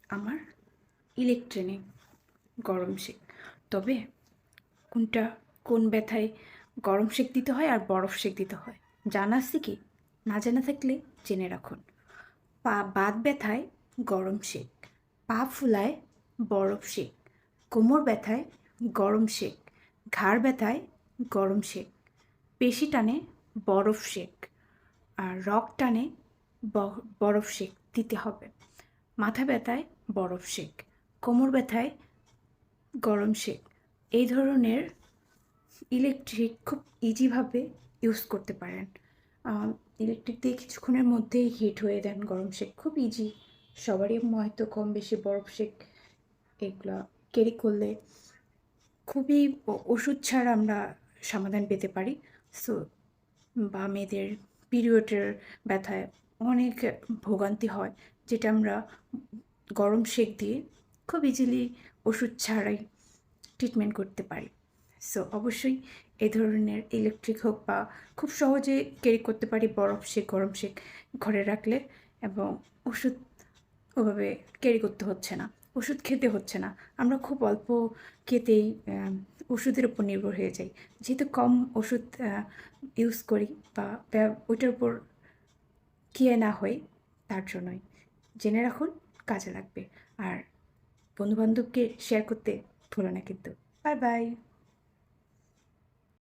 আমার ইলেকট্রিনে গরম সেক। তবে কোন ব্যথায় গরম সেক দিতে হয় আর বরফ সেক দিতে হয় জানা আছে কি? না জানা থাকলে জেনে রাখুন। বাত ব্যথায় গরম সেক, পা ফুলায় বরফ সেক, কোমর ব্যথায় গরম সেক, ঘাড় ব্যথায় গরম সেক, পেশি টানে বরফ সেক, আর রগ টানে বরফ সেক দিতে হবে। মাথা ব্যথায় বরফ সেক, কোমর ব্যথায় গরম সেক। এই ধরনের ইলেকট্রিক খুব ইজিভাবে ইউজ করতে পারেন। ইলেকট্রিক দিয়ে কিছুক্ষণের মধ্যেই হিট হয়ে দেন গরম সেক, খুব ইজি। সবারই হয়তো কম বেশি বরফ সেক এগুলো ক্যারি করলে খুবই ওষুধ ছাড়া আমরা সমাধান পেতে পারি। সো বা মেয়েদের পিরিয়ডের ব্যথায় অনেক ভোগান্তি হয়, যেটা আমরা গরম সেক দিয়ে খুব ইজিলি ওষুধ ছাড়াই ট্রিটমেন্ট করতে পারি। সো অবশ্যই এই ধরনের ইলেকট্রিক হোক বা খুব সহজে ক্যারি করতে পারি বরফ সেক, গরম সেক ঘরে রাখলে, এবং ওষুধ ওভাবে ক্যারি করতে হচ্ছে না, ওষুধ খেতে হচ্ছে না। আমরা খুব অল্প খেতেই ওষুধের উপর নির্ভর হয়ে যাই, যেহেতু কম ওষুধ ইউজ করি বা ওইটার উপর খেয়ে না হই, তার জন্যই। জেনে রাখুন, কাজে লাগবে। আর বন্ধুবান্ধবকে শেয়ার করতে ভুলো না কিন্তু। Bye bye.